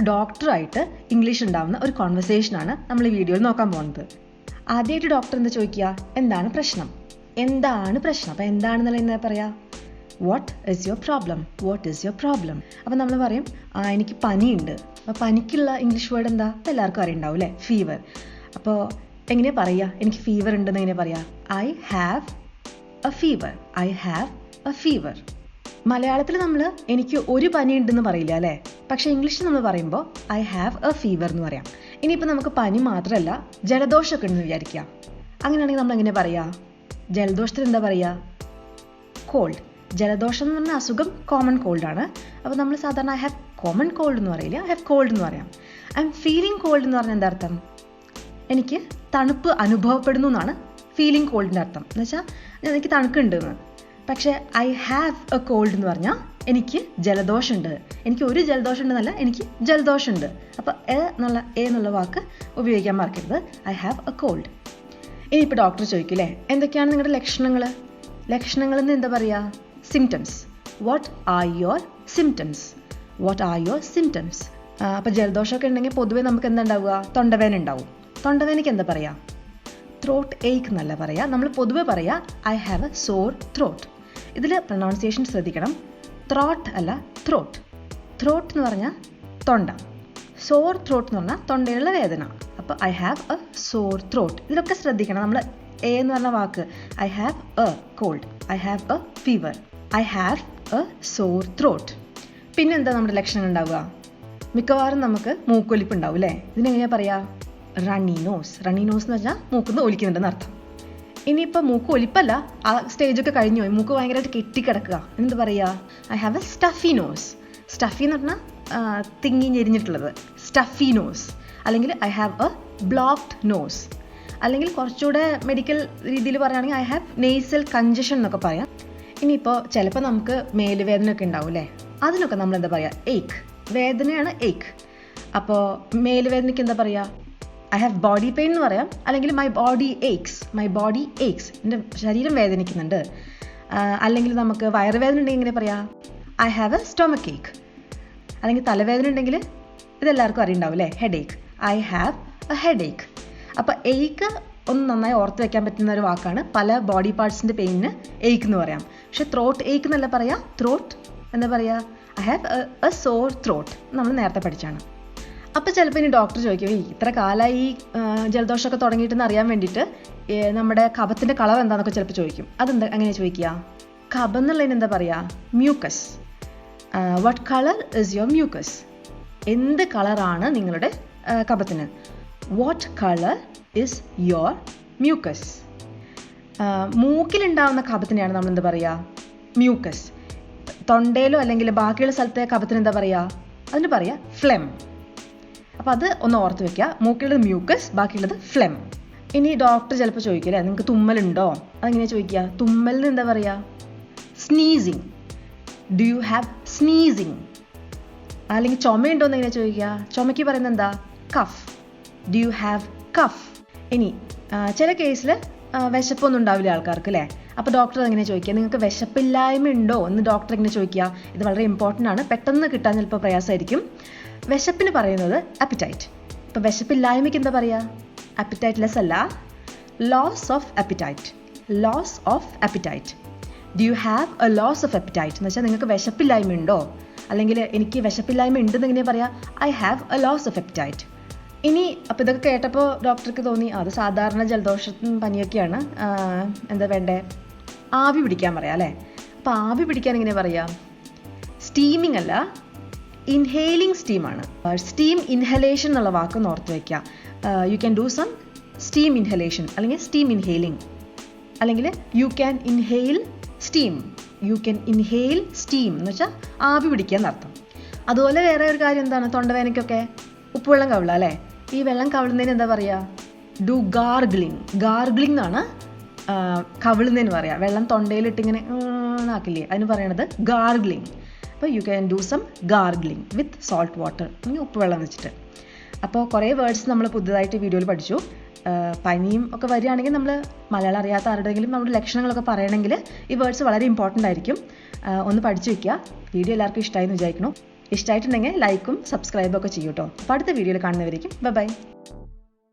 ഒരു ഡോക്ടറായിട്ട് ഇംഗ്ലീഷ് ഉണ്ടാവുന്ന ഒരു കോൺവെർസേഷനാണ് നമ്മൾ ഈ വീഡിയോയിൽ നോക്കാൻ പോകുന്നത്. ആദ്യമായിട്ട് ഡോക്ടർ എന്താ ചോദിക്കുക, എന്താണ് പ്രശ്നം? അപ്പോൾ എന്താണെന്നുള്ള എന്താ പറയുക? What is your problem? അപ്പോൾ നമ്മൾ പറയും എനിക്ക് പനിയുണ്ട്. അപ്പോൾ പനിക്കുള്ള ഇംഗ്ലീഷ് വേർഡ് എന്താ? എല്ലാവർക്കും അറിയുണ്ടാവും അല്ലേ? ഫീവർ. അപ്പോൾ എങ്ങനെയാ പറയുക? എനിക്ക് ഫീവർ ഉണ്ടെന്ന് എങ്ങനെയാ പറയുക? I have a fever. മലയാളത്തിൽ നമ്മൾ എനിക്ക് ഒരു പനി ഉണ്ടെന്ന് പറയില്ല അല്ലേ? പക്ഷേ ഇംഗ്ലീഷിൽ നമ്മൾ പറയുമ്പോൾ ഐ ഹാവ് എ ഫീവർ എന്ന് പറയാം. ഇനിയിപ്പോൾ നമുക്ക് പനി മാത്രമല്ല ജലദോഷമൊക്കെ ഉണ്ടെന്ന് വിചാരിക്കുക. അങ്ങനെയാണെങ്കിൽ നമ്മൾ എങ്ങനെ പറയുക? ജലദോഷത്തിൽ എന്താ പറയുക? കോൾഡ്. ജലദോഷം എന്ന് പറഞ്ഞാൽ അസുഖം കോമൺ കോൾഡാണ്. അപ്പോൾ നമ്മൾ സാധാരണ ഐ ഹാവ് കോമൺ കോൾഡ് എന്ന് പറയില്ല, ഐ ഹാവ് കോൾഡ് എന്ന് പറയാം. ഐ എം ഫീലിംഗ് കോൾഡ് എന്ന് പറഞ്ഞാൽ എന്താ അർത്ഥം? എനിക്ക് തണുപ്പ് അനുഭവപ്പെടുന്നു എന്നാണ് ഫീലിംഗ് കോൾഡിൻ്റെ അർത്ഥം. എന്ന് വെച്ചാൽ എനിക്ക് തണുക്കുണ്ടെന്ന്. പക്ഷേ ഐ ഹാവ് എ കോൾഡ് എന്ന് പറഞ്ഞാൽ എനിക്ക് ജലദോഷമുണ്ട്. എനിക്ക് ഒരു ജലദോഷം ഉണ്ടെന്നല്ല, എനിക്ക് ജലദോഷമുണ്ട്. അപ്പോൾ എന്നുള്ള വാക്ക് ഉപയോഗിക്കാൻ മറക്കരുത്. I have a cold. ഇനിയിപ്പോൾ ഡോക്ടർ ചോദിക്കില്ലേ, എന്തൊക്കെയാണ് നിങ്ങളുടെ ലക്ഷണങ്ങൾ എന്ന് എന്താ പറയുക? Symptoms. What are your symptoms? അപ്പോൾ ജലദോഷമൊക്കെ ഉണ്ടെങ്കിൽ പൊതുവേ നമുക്ക് എന്താ ഉണ്ടാവുക? തൊണ്ടവേദന ഉണ്ടാവും. തൊണ്ടവേദനയ്ക്ക് എന്താ പറയുക? ത്രോട്ട് ഏക്ക് എന്നല്ല പറയുക. നമ്മൾ പൊതുവെ പറയുക I have a sore throat. ഇതിൽ പ്രൊനൗൺസിയേഷൻ ശ്രദ്ധിക്കണം. ത്രോട്ട് അല്ല, ത്രോട്ട്. ത്രോട്ട് എന്ന് പറഞ്ഞാൽ തൊണ്ട. സോർ ത്രോട്ട് എന്ന് പറഞ്ഞാൽ തൊണ്ടയിലുള്ള വേദന. അപ്പോൾ I have a sore throat. ഇതിലൊക്കെ ശ്രദ്ധിക്കണം. നമ്മൾ എന്ന് പറഞ്ഞ വാക്ക് I have a cold, I have a fever, I have a sore throat. പിന്നെന്താ നമ്മുടെ ലക്ഷണം ഉണ്ടാവുക? മിക്കവാറും നമുക്ക് മൂക്കൊലിപ്പ് ഉണ്ടാവും അല്ലേ? ഇതിനെങ്ങനെയാ പറയുക? റണ്ണി നോസ് എന്ന് പറഞ്ഞാൽ മൂക്കുന്ന് ഒലിക്കുന്നുണ്ടെന്ന് അർത്ഥം. ഇനിയിപ്പോൾ മൂക്ക് ഒലിപ്പല്ല, ആ സ്റ്റേജൊക്കെ കഴിഞ്ഞു പോയി, മൂക്ക് ഭയങ്കരമായിട്ട് കെട്ടിക്കിടക്കുക. എന്ത് പറയുക? I have a stuffy nose. Stuffy എന്ന് പറഞ്ഞാൽ തിങ്ങി ഞെരിഞ്ഞിട്ടുള്ളത്, സ്റ്റഫി നോസ്. അല്ലെങ്കിൽ I have a blocked nose. അല്ലെങ്കിൽ കുറച്ചുകൂടെ മെഡിക്കൽ രീതിയിൽ പറയുകയാണെങ്കിൽ ഐ ഹാവ് നെയ്സൽ കഞ്ചഷൻ എന്നൊക്കെ പറയാം. ഇനിയിപ്പോൾ ചിലപ്പോൾ നമുക്ക് മേലുവേദനയൊക്കെ ഉണ്ടാവും അല്ലേ? അതിനൊക്കെ നമ്മൾ എന്താ പറയുക? ഏക്ക്. വേദനയാണ് ഏക്ക്. അപ്പോൾ മേലുവേദനയ്ക്ക് എന്താ പറയുക? ഐ ഹാവ് ബോഡി പെയിൻ എന്ന് പറയാം. അല്ലെങ്കിൽ മൈ ബോഡി ഏക്സ്. എൻ്റെ ശരീരം വേദനിക്കുന്നുണ്ട്. അല്ലെങ്കിൽ നമുക്ക് വയറുവേദന ഉണ്ടെങ്കിൽ എങ്ങനെ പറയാം? I have a stomach ache. അല്ലെങ്കിൽ തലവേദന ഉണ്ടെങ്കിൽ ഇതെല്ലാവർക്കും അറിയുണ്ടാവും അല്ലേ? Headache. I have a headache. അപ്പോൾ എയ്ക്ക് ഒന്ന് നന്നായി ഓർത്ത് വെക്കാൻ പറ്റുന്ന ഒരു വാക്കാണ്. പല ബോഡി പാർട്സിൻ്റെ പെയിനിന് എയ്ക്ക് എന്ന് പറയാം. പക്ഷെ ത്രോട്ട് ഏക്ക് എന്നല്ല പറയാം. ത്രോട്ട് എന്താ പറയുക? I have a sore throat. നമ്മൾ നേരത്തെ പഠിച്ചാണ്. അപ്പോൾ ചിലപ്പോൾ ഇനി ഡോക്ടർ ചോദിക്കും, ഇത്ര കാലമായി ജലദോഷമൊക്കെ തുടങ്ങിയിട്ടെന്ന് അറിയാൻ വേണ്ടിയിട്ട് നമ്മുടെ കഫത്തിൻ്റെ കളർ എന്താണെന്നൊക്കെ ചിലപ്പോൾ ചോദിക്കും. അതെന്താ അങ്ങനെ ചോദിക്കുക? കഫം എന്നുള്ളതിന് എന്താ പറയുക? Mucus. What colour is your mucus? എന്ത് കളറാണ് നിങ്ങളുടെ കഫത്തിന്? What colour is your mucus? മൂക്കിലുണ്ടാവുന്ന കഫത്തിനെയാണ് നമ്മൾ എന്താ പറയുക? മ്യൂക്കസ്. തൊണ്ടയിലോ അല്ലെങ്കിൽ ബാക്കിയുള്ള സ്ഥലത്തെ കഫത്തിന് എന്താ പറയുക? അതിന് പറയുക ഫ്ലെം. അപ്പോൾ അത് ഒന്ന് ഓർത്ത് വെക്കുക. മൂക്കിലുള്ളത് മ്യൂക്കസ്, ബാക്കിയുള്ളത് ഫ്ലെം. ഇനി ഡോക്ടർ ചിലപ്പോൾ ചോദിക്കില്ലേ, നിങ്ങൾക്ക് തുമ്മലുണ്ടോ? അതെങ്ങനെയാണ് ചോദിക്കുക? തുമ്മലിന് എന്താ പറയുക? Sneezing. Do you have sneezing? അല്ലെങ്കിൽ ചുമയുണ്ടോ എന്ന് എങ്ങനെയാണ് ചോദിക്കുക? ചുമയ്ക്ക് പറയുന്നത് എന്താ? Cough. Do you have cough? ഇനി ചില കേസിൽ വിശപ്പൊന്നും ഉണ്ടാവില്ല ആൾക്കാർക്ക് അല്ലേ? അപ്പോൾ ഡോക്ടർ എങ്ങനെ ചോദിക്കുക? നിങ്ങൾക്ക് വിശപ്പില്ലായ്മ ഉണ്ടോ എന്ന് ഡോക്ടർ എങ്ങനെ ചോദിക്കുക? ഇത് വളരെ ഇമ്പോർട്ടൻ്റ് ആണ്. പെട്ടെന്ന് കിട്ടാൻ ചിലപ്പോൾ പ്രയാസമായിരിക്കും. വിശപ്പിന് പറയുന്നത് അപ്പിറ്റൈറ്റ്. ഇപ്പോൾ വിശപ്പില്ലായ്മയ്ക്ക് എന്താ പറയുക? അപ്പിറ്റൈറ്റ് ലെസ് അല്ല, loss of appetite. Do you have a loss of appetite എന്ന് വെച്ചാൽ നിങ്ങൾക്ക് വിശപ്പില്ലായ്മ ഉണ്ടോ? അല്ലെങ്കിൽ എനിക്ക് വിശപ്പില്ലായ്മ ഉണ്ടെന്ന് എങ്ങനെ പറയാം? I have a loss of appetite. ഇനി അപ്പോൾ ഇതൊക്കെ കേട്ടപ്പോൾ ഡോക്ടർക്ക് തോന്നി അത് സാധാരണ ജലദോഷത്തിനും പനിയൊക്കെയാണ്, എന്താ വേണ്ടേ? ആവി പിടിക്കാൻ പറയാം അല്ലേ? അപ്പോൾ ആവി പിടിക്കാൻ എങ്ങനെ പറയാം? സ്റ്റീമിംഗ് അല്ല, ഇൻഹെയിലിംഗ് സ്റ്റീമാണ്. സ്റ്റീം ഇൻഹലേഷൻ എന്നുള്ള വാക്ക് ഓർത്ത് വയ്ക്കുക. You can do some steam inhalation അല്ലെങ്കിൽ സ്റ്റീം ഇൻഹെയിലിംഗ്. അല്ലെങ്കിൽ യു ക്യാൻ ഇൻഹെയിൽ സ്റ്റീം എന്ന് വെച്ചാൽ ആവി പിടിക്കുക എന്നർത്ഥം. അതുപോലെ വേറെ ഒരു കാര്യം എന്താണ്? തൊണ്ടവേദനയ്ക്കൊക്കെ ഉപ്പുവെള്ളം കവിളുക അല്ലേ? ഈ വെള്ളം കവിളുന്നതിന് എന്താ പറയുക? ഡു ഗാർഗ്ലിംഗ് എന്നാണ് കവിളുന്നതിന് പറയുക. വെള്ളം തൊണ്ടയിലിട്ടിങ്ങനെ ആക്കില്ലേ, അതിന് പറയണത് ഗാർഗ്ലിംഗ്. അപ്പോൾ you can do some gargling with salt water, അല്ലെങ്കിൽ ഉപ്പുവെള്ളം വെച്ചിട്ട്. അപ്പോൾ കുറേ വേർഡ്സ് നമ്മൾ പുതുതായിട്ട് വീഡിയോയിൽ പഠിച്ചു. പനിയും ഒക്കെ വരികയാണെങ്കിൽ നമ്മൾ മലയാളം അറിയാത്ത ആരുടെയെങ്കിലും നമ്മുടെ ലക്ഷണങ്ങളൊക്കെ പറയണമെങ്കിൽ ഈ വേർഡ്സ് വളരെ ഇമ്പോർട്ടൻ്റ് ആയിരിക്കും. ഒന്ന് പഠിച്ചു വയ്ക്കുക. വീഡിയോ എല്ലാവർക്കും ഇഷ്ടമായി എന്ന് വിചാരിക്കുന്നു. ഇഷ്ടമായിട്ടുണ്ടെങ്കിൽ ലൈക്കും സബ്സ്ക്രൈബും ഒക്കെ ചെയ്യൂട്ടോ. അപ്പോൾ അടുത്ത വീഡിയോയിൽ കാണുന്നവരേക്കും ബൈ.